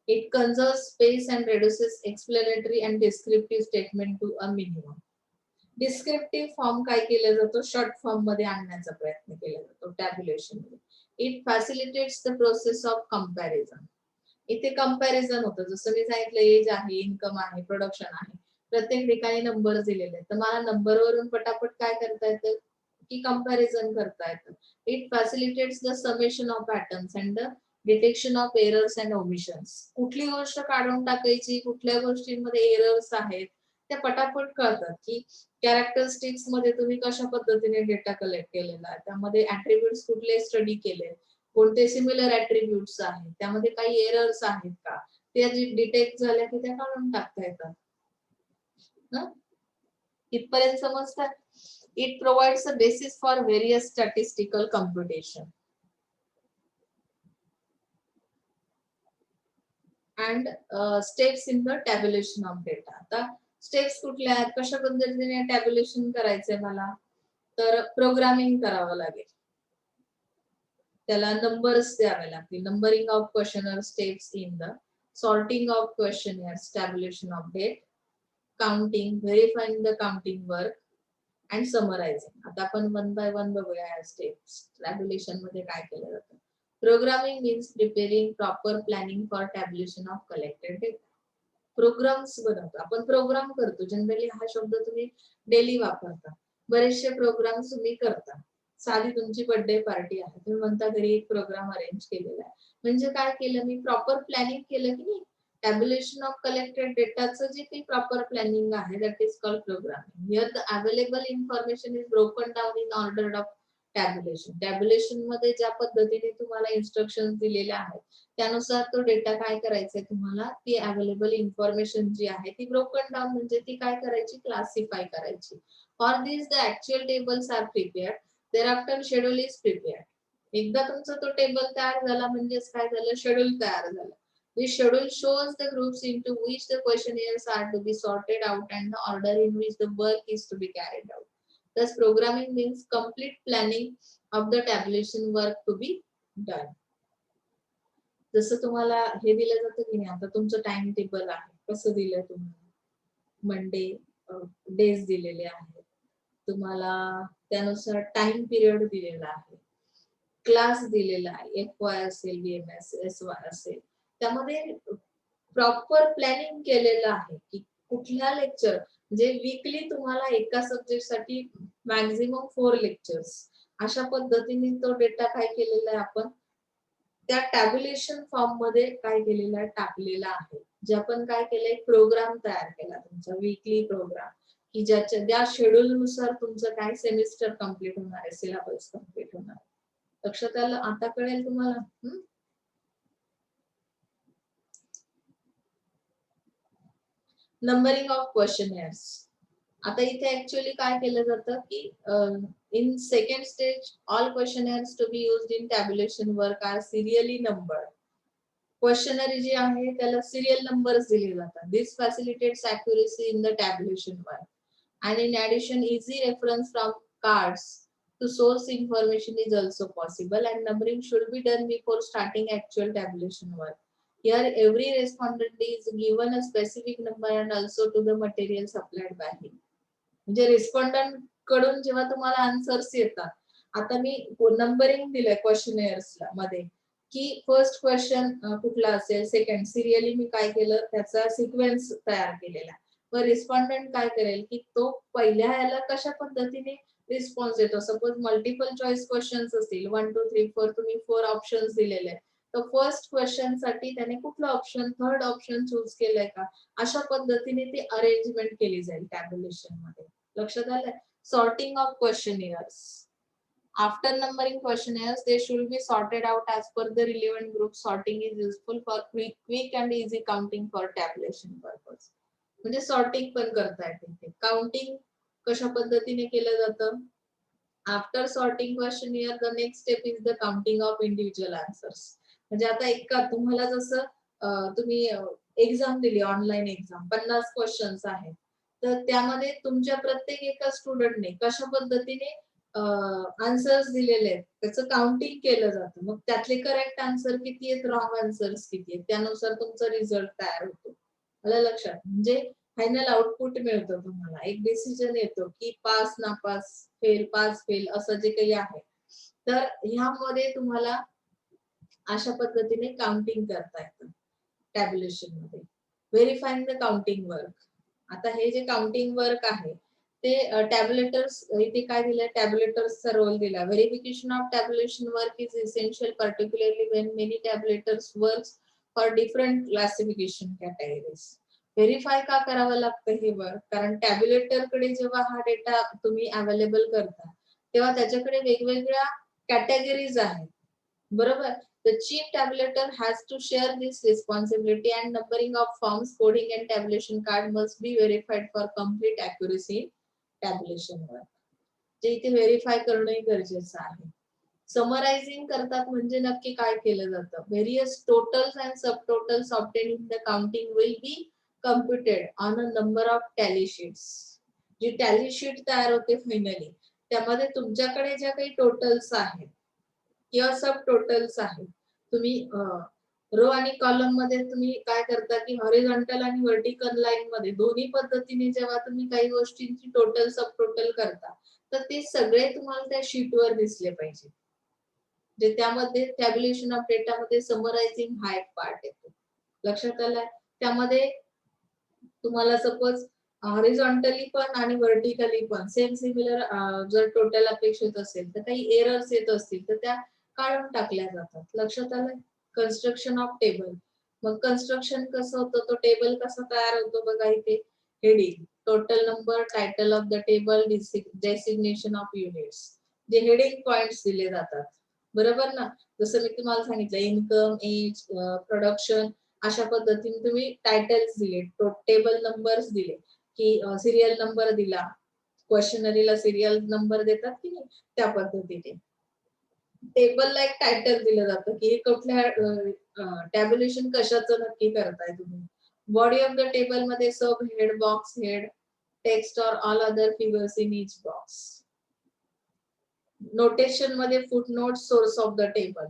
It conserves space and reduces explanatory and descriptive statement to a minimum. Descriptive form काय केला जातो, शॉर्ट फॉर्म मध्ये आणण्याचा प्रयत्न केला जातो टॅब्युलेशन मध्ये. It facilitates the process of comparison. इथे कंपॅरिझन होतं, जसं मी सांगितलं एज आहे, इन्कम आहे, प्रोडक्शन आहे, प्रत्येक ठिकाणी नंबर दिलेले आहेत, तर मला नंबरवरून पटापट काय करता येतं की कंपॅरिझन करता येतं. It facilitates the summation of patterns and the detection of errors and omissions. कुठली गोष्ट काढून टाकायची, कुठल्या गोष्टींमध्ये एरर्स आहेत त्या पटापट कळतात, की कॅरेक्टरिस्टिक्स मध्ये तुम्ही कशा पद्धतीने डेटा कलेक्ट केलेला आहे, त्यामध्ये ऍट्रिब्यूट्स कुठले स्टडी केले, कोणते सिमिलर ऍट्रिब्यूट्स आहेत, त्यामध्ये काही एरर्स आहेत का, त्या डिटेक्ट झाल्या की त्या काढून टाकता येतात. इथपर्यंत समजतात. It provides a basis for various statistical computation and steps in the tabulation of data. आता स्टेप्स कुठल्या आहेत, कशा पद्धतीने टॅब्युलेशन करायचंय मला, तर प्रोग्रामिंग करावं लागेल, त्याला नंबर्स द्यावे लागतील. Numbering of questionnaire steps in the sorting of questionnaires, tabulation of date, counting, verifying the counting work and summarising. आता आपण वन बाय वन बघूया या स्टेप्स. टॅब्युलेशन मध्ये काय केलं जातं. Programming means preparing proper planning for tabulation of collected data. Programs बनवतो आपण, प्रोग्राम करतो, जनरली हा शब्द तुम्ही डेली वापरता, बरेचसे प्रोग्राम्स तुम्ही करता. साधी तुमची बर्थडे पार्टी आहे, तुम्ही म्हणता घरी एक प्रोग्राम अरेंज केलेला आहे, म्हणजे काय केलं मी, प्रॉपर प्लॅनिंग केलं की नाही. टॅब्युलेशन ऑफ कलेक्टेड डेटाचं जे काही प्रॉपर प्लॅनिंग आहे that is called programming. Here the available information is broken down in order of tabulation. Tabulation मध्ये ज्या पद्धतीने तुम्हाला इन्स्ट्रक्शन दिलेल्या आहेत त्यानुसार तो डेटा काय करायचंय तुम्हाला, ती अवेलेबल इन्फॉर्मेशन जी आहे ती ब्रोकन डाउन म्हणजे ती काय करायची, क्लासिफाय करायची. For this the actual tables are prepared, thereafter schedule is prepared. एकदा तुमचा तो टेबल तयार झाला म्हणजेच काय झालं, शेड्यूल तयार झालं. This schedule shows the groups into which the questionnaires are to be sorted out and the order in which the work is to be carried out. Thus, programming means complete planning of the tabulation work to be done. जसं तुम्हाला हे दिलं जातं की नाही, आता तुमचं time table आहे, कसं दिलंय तुम्हाला, मंडे डेज दिलेले आहेत तुम्हाला, त्यानुसार टाइम पिरियड दिलेला आहे, क्लास दिलेला आहे, FY असेल, BMS SY असेल, त्यामध्ये प्रॉपर प्लॅनिंग केलेलं आहे की कुठल्या लेक्चर, म्हणजे वीकली तुम्हाला एका सब्जेक्ट साठी मॅक्झिमम 4 लेक्चर्स, अशा पद्धतीने तो डेटा काय केलेला आहे आपण त्या टॅब्युलेशन फॉर्म मध्ये काय केलेलं आहे, टाकलेला आहे. जे आपण काय केलंय, प्रोग्राम तयार केला तुमचा वीकली प्रोग्राम, की ज्या शेड्यूल नुसार तुमचं काय सेमिस्टर कम्प्लीट होणार आहे, सिलेबस कम्प्लीट होणार आहे. लक्षात आलं, आता कळेल तुम्हाला. Numbering of questionnaires. आता इथे ऍक्च्युअली काय केलं जातं की in second stage all questionnaires to be used in tabulation work are serially numbered. Questionnaire जे आहे त्याला सिरियल नंबर्स दिले जातात. This facilitates accuracy in the tabulation work and in addition easy reference from cards to source information is also possible and numbering should be done before starting actual tabulation work. Here every respondent is given a specific number and also to the material supplied by him. म्हणजे respondent कडून जेव्हा तुम्हाला answers येतात, आता मी numbering दिलंय क्वेश्चनर्सला मध्ये की first question कुठला असेल, सेकंड सिरियली मी काय केलं त्याचा सिक्वेन्स तयार केलेला. व रिस्पॉन्डंट काय करेल की तो पहिल्या याला कशा पद्धतीने रिस्पॉन्स देतो. सपोज मल्टिपल चॉईस क्वेश्चन्स असतील 1 2 3 4, तुम्ही 4 ऑप्शन्स दिलेले आहेत, तर फर्स्ट क्वेश्चन साठी त्याने कुठलं ऑप्शन, थर्ड ऑप्शन चूज केलंय का, अशा पद्धतीने ती अरेंजमेंट केली जाईल टॅब्युलेशन मध्ये. लक्षात आलं. Sorting of questioners. After numbering questionnaires, they should be sorted out as per the relevant group. Sorting is useful for quick and easy counting for tabulation purpose. म्हणजे सॉर्टिंग पण करता येते. काउंटिंग कशा पद्धतीने केलं जातं. After sorting questionnaire the next step is the counting of individual answers. म्हणजे आता एका तुम्हाला जसं तुम्ही एक्झाम दिली, ऑनलाईन एक्झाम 50 क्वेश्चन्स आहेत, तर त्यामध्ये तुमच्या प्रत्येक एका स्टुडंटने कशा पद्धतीने आन्सर्स दिलेले आहेत त्याचं काउंटिंग केलं जातं. मग त्यातले करेक्ट आन्सर किती आहेत, रॉंग आन्सर्स किती आहेत, त्यानुसार तुमचा रिझल्ट तयार होतो. मला लक्षात म्हणजे फायनल आउटपुट मिळतं तुम्हाला. एक डिसिजन येतो की पास, नापास, फेल, पास, फेल असं जे काही आहे. तर ह्यामध्ये तुम्हाला अशा पद्धतीने काउंटिंग करता येतं टॅब्युलेशन मध्ये. व्हेरीफाईंग द काउंटिंग वर्क. आता हे जे काउंटिंग वर्क आहे ते टॅब्युलेटर्स इथे काय दिलंय, टॅब्युलेटर्सचा रोल दिला. Verification of tabulation work is essential particularly when many tabulators works for different classification categories. Verify का करावं लागतं हे वर्क, कारण टॅब्युलेटर कडे जेव्हा हा डेटा तुम्ही अवेलेबल करता तेव्हा त्याच्याकडे वेगवेगळ्या कॅटेगरीज आहेत, बरोबर. The chief tabulator has to share this responsibility and numbering of forms, coding and tabulation card must be verified for complete accuracy in tabulation work. जे इथे व्हेरीफाय करणंही गरजेचं आहे. समरायझिंग करतात म्हणजे नक्की काय केलं जातं. Various totals and sub totals obtain in the counting will be computed on a number of tally sheets. जी टॅली शीट तयार होते फायनली त्यामध्ये तुमच्याकडे ज्या काही टोटल्स आहेत किंवा सब टोटल्स आहेत, तुम्ही रो आणि कॉलम मध्ये तुम्ही काय करता की हॉरिझॉन्टल आणि व्हर्टिकल लाईन मध्ये दोन्ही पद्धतीने जेव्हा तुम्ही काही गोष्टींची टोटल सब टोटल करता तर ते सगळे तुम्हाला त्या शीटवर दिसले पाहिजे. जे त्यामध्ये टॅब्युलेशन ऑफ डेटा मध्ये समरायझिंग हा एक पार्ट येतो. लक्षात आलं. त्यामध्ये तुम्हाला सपोज हॉरिझॉन्टली पण आणि व्हर्टिकली पण सेम सिमिलर जर टोटल अपेक्षित असेल तर काही एरर्स येत असतील तर त्या काढून टाकल्या जातात. लक्षात आलं. Construction of table. मग कन्स्ट्रक्शन कसं होतं, तो टेबल कसा तयार होतो बघा इथे. Heading, total number, title of the table, designation of units. जे हेडिंग पॉइंट्स दिले जातात, बरोबर ना. जसं मी तुम्हाला सांगितलं इन्कम, एज, प्रोडक्शन अशा पद्धतीने तुम्ही टायटल्स दिले, टेबल नंबर्स दिले की सिरियल नंबर दिला, क्वेश्चनरीला सिरियल नंबर देतात की नाही त्या पद्धतीने टेबलला एक टायटल दिलं जातं की कुठल्या टॅब्युलेशन कशाचं नक्की करताय तुम्ही. बॉडी ऑफ द टेबल मध्ये sub head, box head, text और all other figures in each box. Notation मध्ये footnote, source of the table.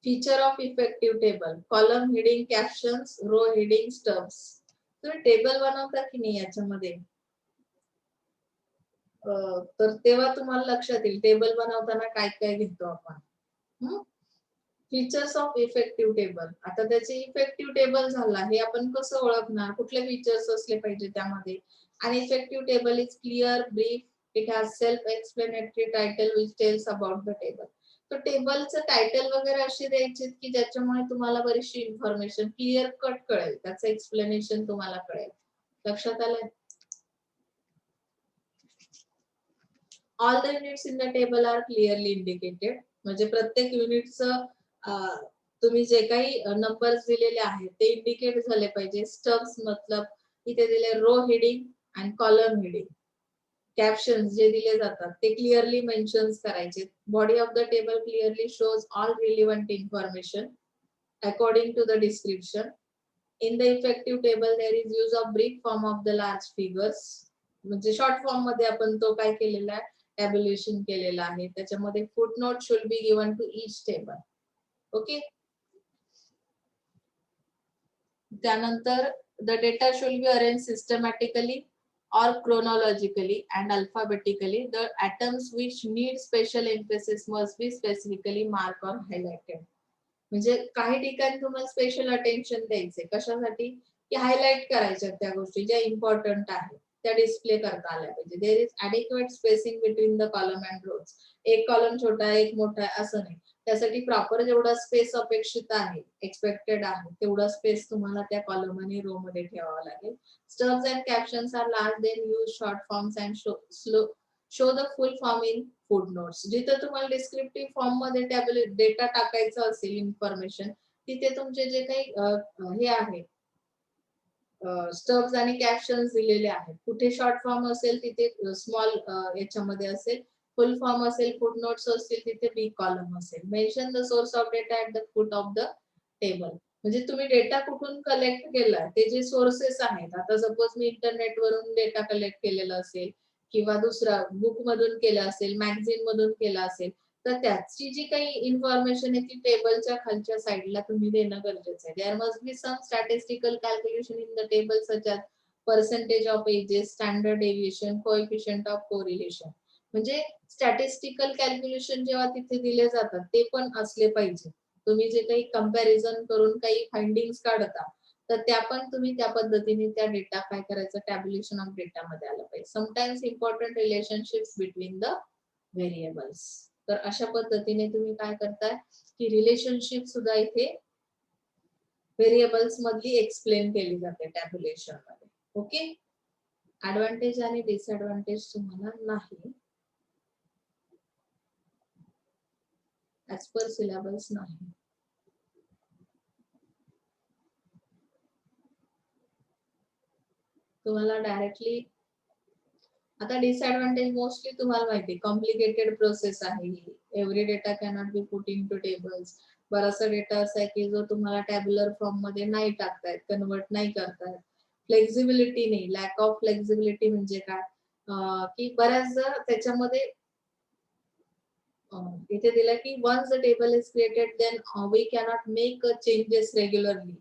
Feature of effective table, column heading, captions, row heading, stubs. तुम्ही table बनवता की नाही याच्यामध्ये, तर तेव्हा तुम्हाला लक्षात येईल टेबल बनवताना काय काय घेतो आपण. Features of effective table. आता त्याचे इफेक्टिव्ह टेबल झाला हे आपण कसं ओळखणार, कुठले फीचर्स असले पाहिजे त्यामध्ये. आणि effective table is clear, brief, it has self explanatory title which tells about the table. तर टेबलचं टायटल वगैरे असे द्यायचे की ज्याच्यामुळे तुम्हाला बरीचशी इन्फॉर्मेशन क्लिअर कट कळेल, त्याचं एक्सप्लेनेशन तुम्हाला कळेल. लक्षात आलंय. All the units in the table are clearly indicated. म्हणजे प्रत्येक युनिटचं तुम्ही जे काही नंबर्स दिलेले आहेत ते इंडिकेट झाले पाहिजे. स्टब्स मतलब इथे दिले रो हेडिंग आणि कॉलम हेडिंग. कॅप्शन्स जे दिले जातात ते क्लिअरली मेन्शन्स करायचे. Body of the table clearly shows all relevant information according to the description. In the effective table there is use of brief form of the large figures. म्हणजे short form मध्ये आपण तो काय केलेला आहे, tabulation केलेला आहे. त्याच्यामध्ये footnote should be given to each table. Okay. त्यानंतर the data should be arrange systematically or chronologically and alphabetically. The atoms which need special emphasis must be specifically marked or highlighted. म्हणजे काही ठिकाणी तुम्हाला special attention द्यायचे कशासाठी की highlight करायच्या त्या गोष्टी ज्या इम्पॉर्टंट आहेत त्या डिस्प्ले करता आल्या पाहिजे. There is adequate spacing between the column and rows. एक कॉलम छोटा आहे एक मोठा आहे असं नाही. त्यासाठी प्रॉपर जेवढा स्पेस अपेक्षित आहे, एक्सपेक्टेड आहे तेवढा स्पेस तुम्हाला त्या कॉलम आणि रो मध्ये ठेवावा लागेल. Stubs and captions are large, then use short forms and show the full form in footnotes. जिथे तुम्हाला डिस्क्रिप्टिव्ह फॉर्म मध्ये टॅब्युलेट डेटा टाकायचा असेल इन्फॉर्मेशन तिथे तुमचे जे काही हे आहे स्टब्स आणि कॅप्शन्स दिलेले आहेत. कुठे शॉर्ट फॉर्म असेल तिथे स्मॉल याच्यामध्ये असेल, फुल फॉर्म असेल फुटनोट्स असतील तिथे बिग कॉलम असेल. Mention the source of data at the foot of the table. म्हणजे तुम्ही डेटा कुठून कलेक्ट केला ते जे सोर्सेस आहेत, आता सपोज मी इंटरनेट वरून डेटा कलेक्ट केलेला असेल किंवा दुसरा बुक मधून केला असेल, मॅगझिन मधून केला असेल, तर त्याची जी काही इन्फॉर्मेशन आहे ती टेबलच्या खालच्या साईडला तुम्ही देणं गरजेचं आहे. There must be some statistical calculation in the table such as percentage of ages, standard deviation, coefficient of correlation. म्हणजे स्टॅटिस्टिकल कॅल्क्युलेशन जेव्हा तिथे दिले जातात ते पण असले पाहिजे. तुम्ही जे काही कंपॅरिझन करून काही फाइंडिंग्स काढता, तर त्या पण तुम्ही त्या पद्धतीने त्या डेटा काय करायचं, टॅब्युलेशन ऑफ डेटा मध्ये आलं पाहिजे. Sometimes important relationships between the variables. तर अशा पद्धतीने तुम्ही काय करताय की रिलेशनशिप सुद्धा इथे व्हेरिएबल्स मधली एक्सप्लेन केली जाते टॅब्युलेशन मध्ये. ओके, ऍडव्हान्टेज आणि डिसएडव्हान्टेज तुम्हाला नाही, ऍज पर सिलेबस नाही. तुम्हाला डायरेक्टली आता डिसएडव्हान्टेज मोस्टली तुम्हाला माहिती आहे, कॉम्प्लिकेटेड प्रोसेस आहे ही. Every data cannot be put into tables. बराचसा डेटा असा आहे की जो तुम्हाला टॅब्युलर फॉर्म मध्ये नाही टाकतायत, कन्वर्ट नाही करतायत. फ्लेक्झिबिलिटी नाही, लॅक ऑफ फ्लेक्झिबिलिटी म्हणजे काय, की बऱ्याचदा त्याच्यामध्ये इथे दिलं की once the table is created then we cannot make changes regularly.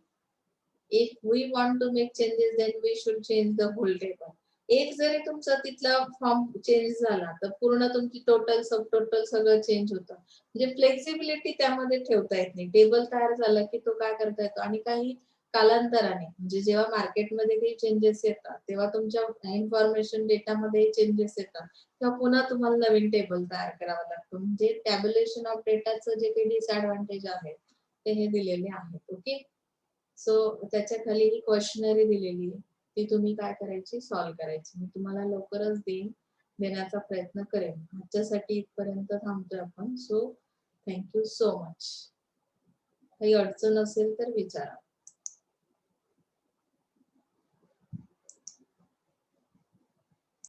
If we want to make changes then we should change the whole table. एक जरी तुमचा तिथला फॉर्म चेंज झाला तर पूर्ण तुमची टोटल सब टोटल सगळं चेंज होतं. म्हणजे फ्लेक्झिबिलिटी त्यामध्ये ठेवता येत नाही. टेबल तयार झाला की तो काय करता येतो आणि काही कालांतराने म्हणजे जेव्हा मार्केटमध्ये काही चेंजेस येतात तेव्हा तुमच्या इन्फॉर्मेशन डेटामध्ये चेंजेस येतात तेव्हा पुन्हा तुम्हाला नवीन टेबल तयार करावा लागतो. म्हणजे टॅब्युलेशन ऑफ डेटाचं जे काही डिसएडव्हान्टेज आहे ते हे दिलेले आहेत. ओके, सो त्याच्या खाली ही क्वेश्चनरी दिलेली आहे, ती तुम्ही काय करायची, सॉल्व्ह करायची. मी तुम्हाला लवकरच देण्याचा प्रयत्न करेन. आजच्यासाठी इथपर्यंत थांबतोय आपण. So thank you so much. काही अडचण असेल तर विचारा.